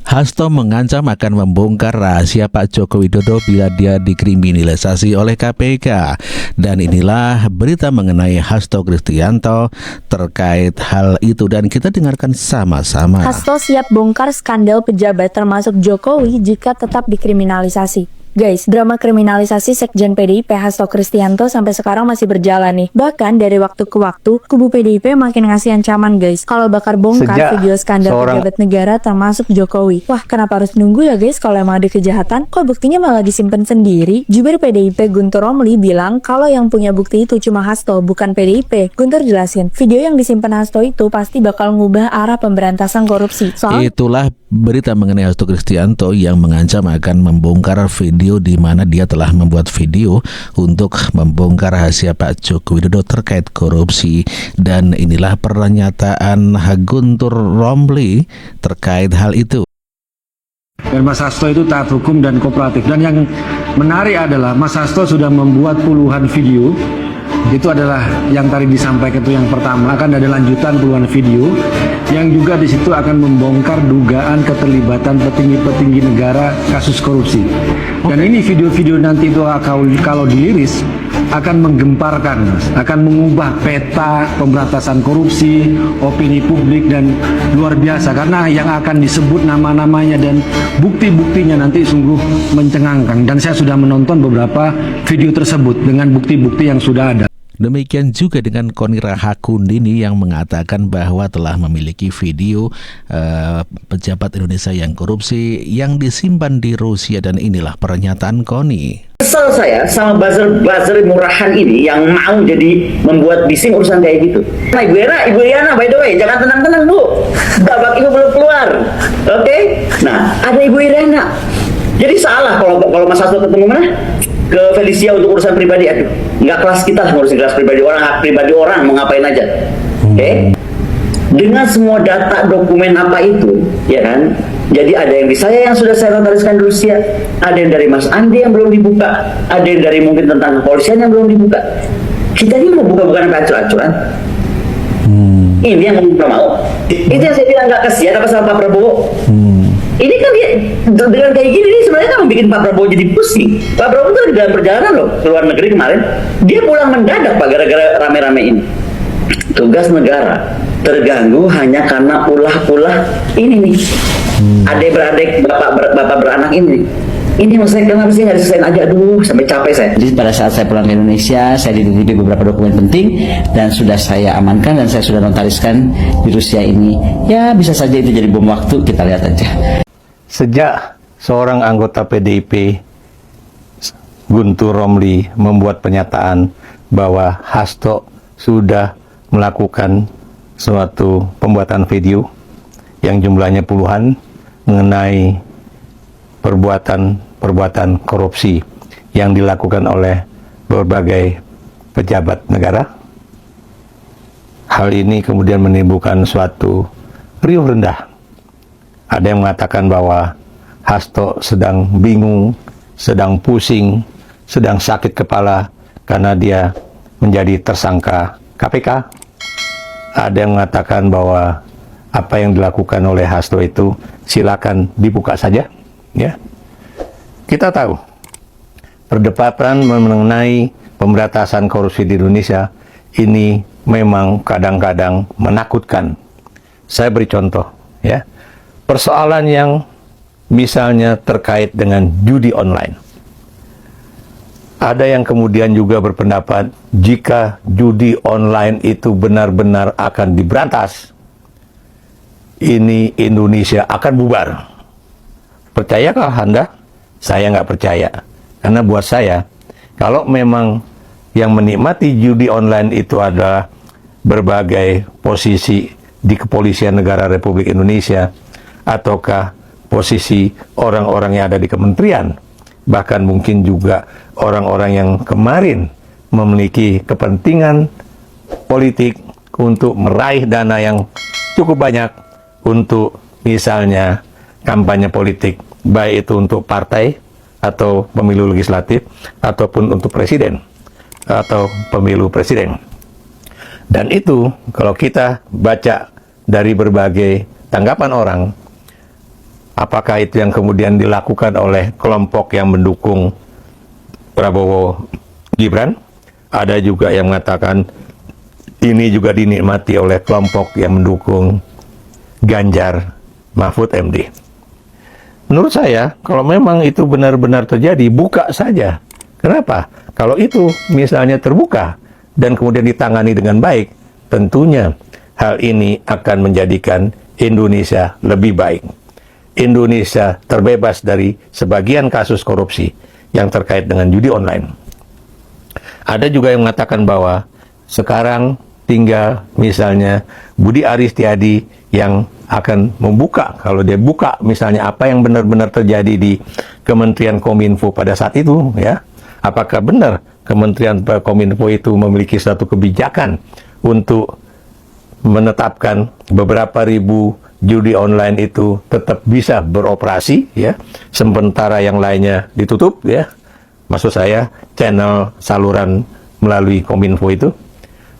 Hasto mengancam akan membongkar rahasia Pak Joko Widodo bila dia dikriminalisasi oleh KPK. Dan inilah berita mengenai Hasto Kristianto terkait hal itu dan kita dengarkan sama-sama. Hasto siap bongkar skandal pejabat termasuk Jokowi jika tetap dikriminalisasi. Guys, drama kriminalisasi Sekjen PDIP Hasto Kristianto sampai sekarang masih berjalan nih. Bahkan dari waktu ke waktu, kubu PDIP makin ngasih ancaman guys, kalau bakal bongkar video skandal pejabat negara termasuk Jokowi. Wah, kenapa harus nunggu ya guys kalau emang ada kejahatan? Kok buktinya malah disimpan sendiri? Jubir PDIP Guntur Romli bilang kalau yang punya bukti itu cuma Hasto, bukan PDIP. Guntur jelasin, video yang disimpan Hasto itu pasti bakal ngubah arah pemberantasan korupsi. Itulah berita mengenai Hasto Kristianto yang mengancam akan membongkar video di mana dia telah membuat video untuk membongkar rahasia Pak Joko Widodo terkait korupsi. Dan inilah pernyataan Guntur Romli terkait hal itu. Dan Mas Hasto itu taat hukum dan kooperatif. Dan yang menarik adalah Mas Hasto sudah membuat puluhan video. Itu adalah yang tadi disampaikan, itu yang pertama. Akan ada lanjutan puluhan video yang juga di situ akan membongkar dugaan keterlibatan petinggi-petinggi negara kasus korupsi. Dan ini video-video nanti itu kalau diliris akan menggemparkan, akan mengubah peta pemberantasan korupsi, opini publik, dan luar biasa karena yang akan disebut nama-namanya dan bukti-buktinya nanti sungguh mencengangkan. Dan saya sudah menonton beberapa video tersebut dengan bukti-bukti yang sudah ada. Demikian juga dengan Koni Rahakundini yang mengatakan bahwa telah memiliki video pejabat Indonesia yang korupsi yang disimpan di Rusia, dan inilah pernyataan Koni. Kesel saya sama buzzer murahan ini yang mau jadi membuat bising urusan kayak gitu. Nah, Ibu Iriana, by the way, jangan tenang-tenang Bu, babak Ibu belum keluar, oke? Nah, ada Ibu Iriana. Jadi salah kalau Mas Hasto ketemu mana? Ke Felicia untuk urusan pribadi, aduh, nggak kelas kita lah ngurusin kelas pribadi orang, hak pribadi orang, mau ngapain aja, oke? Dengan semua data dokumen apa itu, ya kan? Jadi ada yang di saya yang sudah saya notariskan di Rusia, ada yang dari Mas Andi yang belum dibuka, ada yang dari mungkin tentang kepolisian yang belum dibuka. Kita ini mau buka bukan acur-acuran. Ini yang mau. Itu yang saya bilang nggak kasihan apa sama Pak Prabowo. Ini kan dia dengan kayak gini ini sebenarnya kan membuat Pak Prabowo jadi pusing. Pak Prabowo itu dalam perjalanan loh ke luar negeri kemarin, dia pulang mendadak Pak gara-gara rame-rame ini. Tugas negara terganggu hanya karena ulah-ulah ini nih. Adik-beradik bapak beranak ini. Ini maksudnya kenapa sih nggak diselesain aja, aduh sampai capek saya. Jadi pada saat saya pulang ke Indonesia, saya dititipi beberapa dokumen penting dan sudah saya amankan dan saya sudah notariskan di Rusia ini. Ya bisa saja itu jadi bom waktu, kita lihat aja. Sejak seorang anggota PDIP, Guntur Romli, membuat pernyataan bahwa Hasto sudah melakukan suatu pembuatan video yang jumlahnya puluhan mengenai perbuatan korupsi yang dilakukan oleh berbagai pejabat negara. Hal ini kemudian menimbulkan suatu riuh rendah. Ada yang mengatakan bahwa Hasto sedang bingung, sedang pusing, sedang sakit kepala karena dia menjadi tersangka KPK. Ada yang mengatakan bahwa apa yang dilakukan oleh Hasto itu silakan dibuka saja. Ya, kita tahu perdebatan mengenai pemberantasan korupsi di Indonesia ini memang kadang-kadang menakutkan. Saya beri contoh, ya, persoalan yang misalnya terkait dengan judi online. Ada yang kemudian juga berpendapat jika judi online itu benar-benar akan diberantas, ini Indonesia akan bubar. Percayakah Anda? Saya nggak percaya. Karena buat saya, kalau memang yang menikmati judi online itu adalah berbagai posisi di Kepolisian Negara Republik Indonesia, ataukah posisi orang-orang yang ada di kementerian, bahkan mungkin juga orang-orang yang kemarin memiliki kepentingan politik untuk meraih dana yang cukup banyak untuk misalnya kampanye politik, baik itu untuk partai atau pemilu legislatif ataupun untuk presiden atau pemilu presiden. Dan itu kalau kita baca dari berbagai tanggapan orang, apakah itu yang kemudian dilakukan oleh kelompok yang mendukung Prabowo Gibran. Ada juga yang mengatakan ini juga dinikmati oleh kelompok yang mendukung Ganjar Mahfud MD. Menurut saya, kalau memang itu benar-benar terjadi, buka saja. Kenapa? Kalau itu misalnya terbuka dan kemudian ditangani dengan baik, tentunya hal ini akan menjadikan Indonesia lebih baik. Indonesia terbebas dari sebagian kasus korupsi yang terkait dengan judi online. Ada juga yang mengatakan bahwa sekarang tinggal misalnya Budi Aris Setiadi yang akan membuka, kalau dia buka misalnya apa yang benar-benar terjadi di Kementerian Kominfo pada saat itu, ya, apakah benar Kementerian Kominfo itu memiliki satu kebijakan untuk menetapkan beberapa ribu judi online itu tetap bisa beroperasi, ya, sementara yang lainnya ditutup, ya. Maksud saya channel saluran melalui Kominfo itu.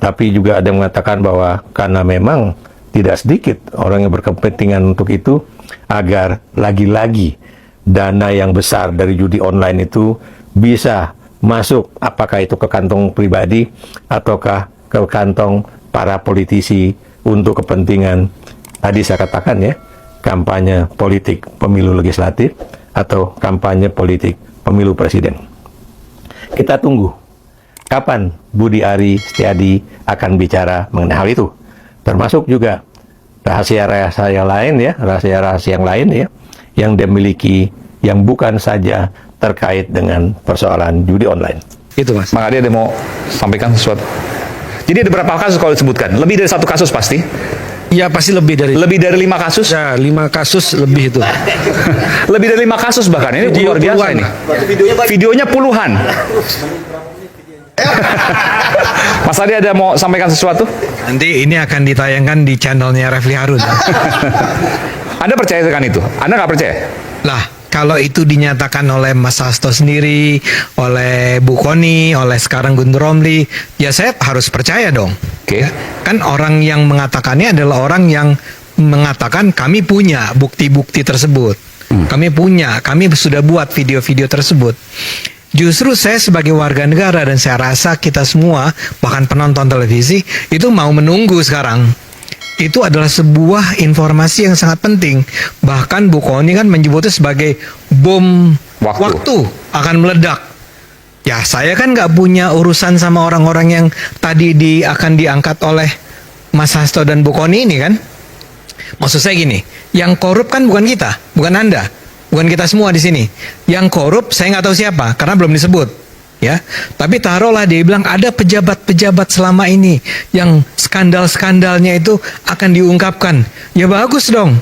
Tapi juga ada yang mengatakan bahwa karena memang tidak sedikit orang yang berkepentingan untuk itu, agar lagi-lagi dana yang besar dari judi online itu bisa masuk, apakah itu ke kantong pribadi ataukah ke kantong para politisi untuk kepentingan tadi saya katakan, ya, kampanye politik pemilu legislatif atau kampanye politik pemilu presiden. Kita tunggu kapan Budi Aris Setiadi akan bicara mengenai hal itu. Termasuk juga rahasia-rahasia lain, ya, rahasia-rahasia yang lain, ya, yang dia miliki yang bukan saja terkait dengan persoalan judi online. Itu Mas. Bang Adi ada mau sampaikan sesuatu? Jadi ada berapa kasus kalau disebutkan? Lebih dari satu kasus pasti? Ya pasti lebih dari 5 kasus? Ya 5 kasus lebih itu. Lebih dari 5 kasus bahkan, ini Video luar biasa puluhan. ini. Videonya puluhan. Mas Adi ada mau sampaikan sesuatu? Nanti ini akan ditayangkan di channelnya Refli Harun. Anda percaya dengan itu? Anda nggak percaya? Lah, kalau itu dinyatakan oleh Mas Hasto sendiri, oleh Bu Koni, oleh sekarang Guntur Romli, ya saya harus percaya dong. Oke. Kan orang yang mengatakannya adalah orang yang mengatakan kami punya bukti-bukti tersebut. Kami sudah buat video-video tersebut. Justru saya sebagai warga negara dan saya rasa kita semua, bahkan penonton televisi, itu mau menunggu sekarang. Itu adalah sebuah informasi yang sangat penting. Bahkan Bu Koni kan menyebutnya sebagai bom waktu akan meledak. Ya saya kan nggak punya urusan sama orang-orang yang tadi akan diangkat oleh Mas Hasto dan Bu Koni ini kan. Maksud saya gini, yang korup kan bukan kita, bukan Anda, bukan kita semua di sini. Yang korup saya nggak tahu siapa karena belum disebut. Ya, tapi taruhlah dia bilang ada pejabat-pejabat selama ini yang skandal-skandalnya itu akan diungkapkan. Ya bagus dong.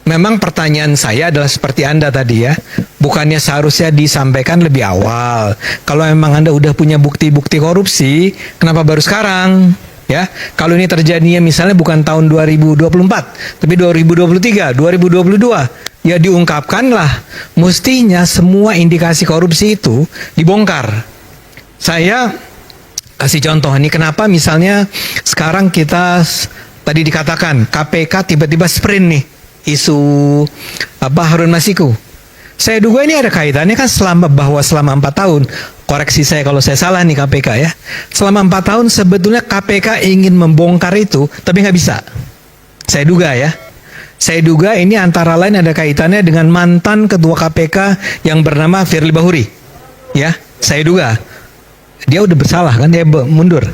Memang pertanyaan saya adalah seperti Anda tadi, ya. Bukannya seharusnya disampaikan lebih awal. Kalau memang Anda udah punya bukti-bukti korupsi, kenapa baru sekarang? Ya, kalau ini terjadinya misalnya bukan tahun 2024, tapi 2023, 2022, ya diungkapkanlah. Mestinya semua indikasi korupsi itu dibongkar. Saya kasih contoh ini kenapa misalnya sekarang kita tadi dikatakan KPK tiba-tiba sprint nih isu Harun Masiku. Saya duga ini ada kaitannya kan selama 4 tahun, koreksi saya kalau saya salah nih KPK ya, selama 4 tahun sebetulnya KPK ingin membongkar itu tapi nggak bisa. Saya duga ya. Saya duga ini antara lain ada kaitannya dengan mantan ketua KPK yang bernama Firly Bahuri. Ya, saya duga. Dia udah bersalah kan, dia mundur.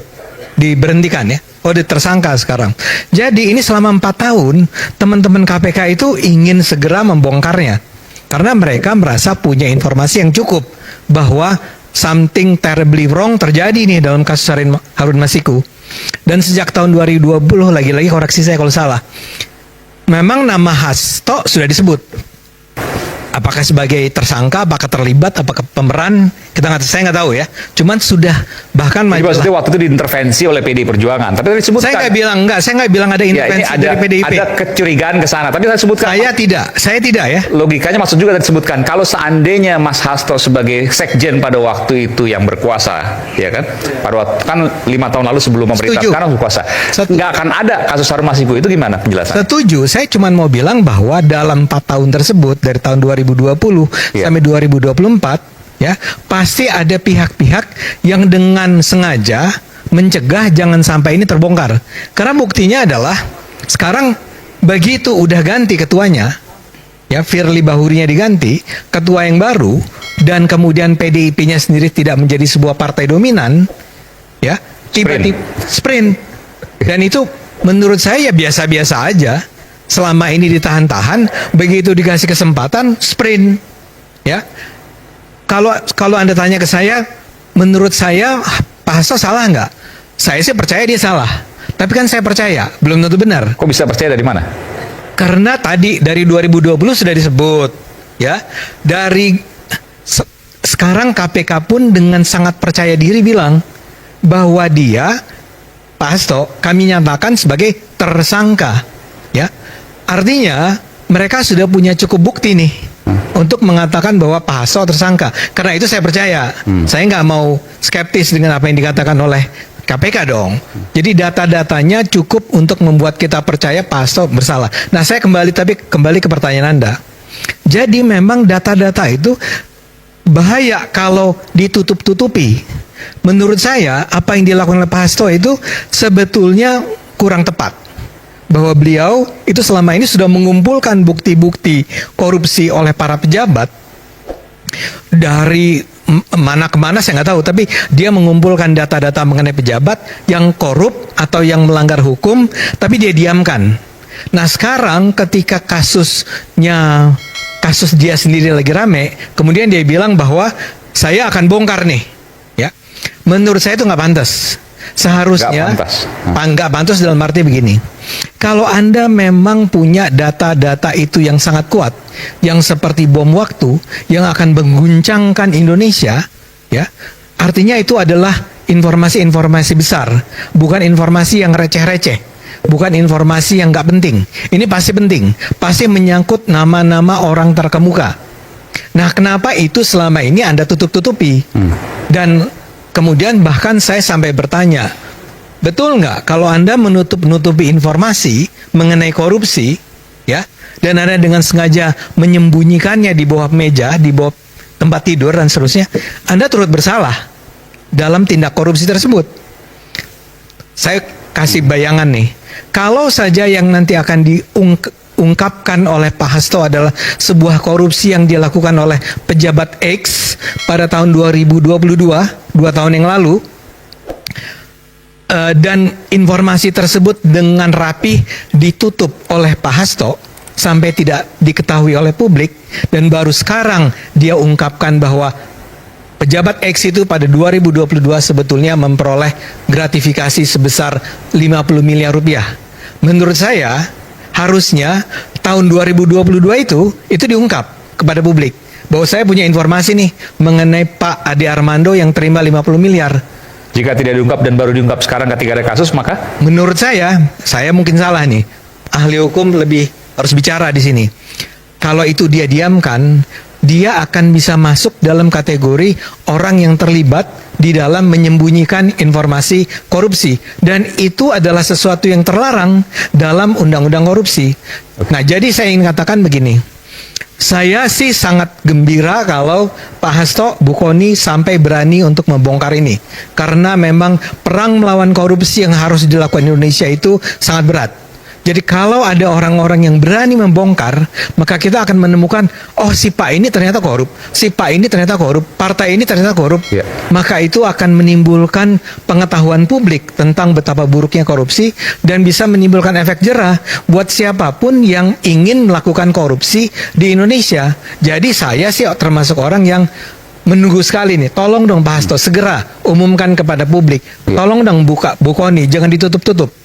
Diberhentikan ya. Oh, dia tersangka sekarang. Jadi ini selama 4 tahun, teman-teman KPK itu ingin segera membongkarnya. Karena mereka merasa punya informasi yang cukup bahwa something terribly wrong terjadi nih dalam kasus Harun Masiku. Dan sejak tahun 2020, lagi-lagi koreksi saya kalau salah, memang nama Hasto sudah disebut. Apakah sebagai tersangka, apakah terlibat, apakah pemeran, saya nggak tahu ya. Cuman sudah bahkan Jadi majalah. maksudnya waktu itu diintervensi oleh PDI Perjuangan. Tapi tadi disebutkan. Saya nggak bilang ada Ya, ini intervensi dari PDIP. ada kecurigaan ke sana. Tapi saya sebutkan. Saya tidak ya. Logikanya maksud juga tadi disebutkan. Kalau seandainya Mas Hasto sebagai sekjen pada waktu itu yang berkuasa, ya kan? Pada waktu kan 5 tahun lalu sebelum pemerintah Setuju. sekarang berkuasa, nggak akan ada kasus Harun Masiku. Itu gimana penjelasan? Setuju, saya cuma mau bilang bahwa dalam 4 tahun tersebut dari tahun 2020 Iya. sampai 2024 ya, pasti ada pihak-pihak yang dengan sengaja mencegah jangan sampai ini terbongkar. Karena buktinya adalah sekarang begitu udah ganti ketuanya, ya Firly Bahurinya diganti, ketua yang baru, dan kemudian PDIP-nya sendiri tidak menjadi sebuah partai dominan, ya tiba-tiba sprint. Dan itu menurut saya ya biasa-biasa aja. Selama ini ditahan-tahan, begitu dikasih kesempatan sprint, ya. Kalau Anda tanya ke saya, menurut saya Pak Hasto salah nggak? Saya sih percaya dia salah. Tapi kan saya percaya, belum tentu benar. Kok bisa percaya dari mana? Karena tadi dari 2020 sudah disebut, ya. Sekarang KPK pun dengan sangat percaya diri bilang bahwa dia, Pak Hasto, kami nyatakan sebagai tersangka, ya. Artinya mereka sudah punya cukup bukti nih untuk mengatakan bahwa Pak Hasto tersangka. Karena itu saya percaya. Saya nggak mau skeptis dengan apa yang dikatakan oleh KPK dong. Jadi data-datanya cukup untuk membuat kita percaya Pak Hasto bersalah. Nah, saya kembali ke pertanyaan Anda. Jadi memang data-data itu bahaya kalau ditutup-tutupi. Menurut saya apa yang dilakukan oleh Pak Hasto itu sebetulnya kurang tepat. Bahwa beliau itu selama ini sudah mengumpulkan bukti-bukti korupsi oleh para pejabat dari mana ke mana saya nggak tahu, tapi dia mengumpulkan data-data mengenai pejabat yang korup atau yang melanggar hukum, tapi dia diamkan. Nah sekarang ketika kasus dia sendiri lagi rame, kemudian dia bilang bahwa saya akan bongkar nih, ya. Menurut saya itu nggak pantas. Seharusnya nggak pantas dalam arti begini. Kalau Anda memang punya data-data itu yang sangat kuat, yang seperti bom waktu, yang akan mengguncangkan Indonesia, ya, artinya itu adalah informasi-informasi besar, bukan informasi yang receh-receh, bukan informasi yang nggak penting. Ini pasti penting, pasti menyangkut nama-nama orang terkemuka. Nah, kenapa itu selama ini Anda tutup-tutupi? Dan kemudian bahkan saya sampai bertanya, betul nggak kalau Anda menutup-nutupi informasi mengenai korupsi, ya, dan Anda dengan sengaja menyembunyikannya di bawah meja, di bawah tempat tidur dan seterusnya, Anda turut bersalah dalam tindak korupsi tersebut. Saya kasih bayangan nih, kalau saja yang nanti akan diungkapkan oleh Pak Hasto adalah sebuah korupsi yang dilakukan oleh pejabat X pada tahun 2022, 2 tahun yang lalu, dan informasi tersebut dengan rapi ditutup oleh Pak Hasto sampai tidak diketahui oleh publik, dan baru sekarang dia ungkapkan bahwa pejabat X itu pada 2022 sebetulnya memperoleh gratifikasi sebesar 50 miliar rupiah. Menurut saya harusnya tahun 2022 itu diungkap kepada publik bahwa saya punya informasi nih mengenai Pak Ade Armando yang terima 50 miliar. Jika tidak diungkap dan baru diungkap sekarang ketika ada kasus, maka menurut saya mungkin salah nih. Ahli hukum lebih harus bicara di sini. Kalau itu dia diamkan, dia akan bisa masuk dalam kategori orang yang terlibat di dalam menyembunyikan informasi korupsi, dan itu adalah sesuatu yang terlarang dalam undang-undang korupsi. Nah, jadi saya ingin katakan begini. Saya sih sangat gembira kalau Pak Hasto, Bu Kony sampai berani untuk membongkar ini. Karena memang perang melawan korupsi yang harus dilakukan Indonesia itu sangat berat. Jadi kalau ada orang-orang yang berani membongkar, maka kita akan menemukan, oh si Pak ini ternyata korup, si Pak ini ternyata korup, partai ini ternyata korup. Ya. Maka itu akan menimbulkan pengetahuan publik tentang betapa buruknya korupsi, dan bisa menimbulkan efek jerah buat siapapun yang ingin melakukan korupsi di Indonesia. Jadi saya sih termasuk orang yang menunggu sekali nih, tolong dong Pak Hasto segera umumkan kepada publik. Tolong dong Bu Kony, jangan ditutup-tutup.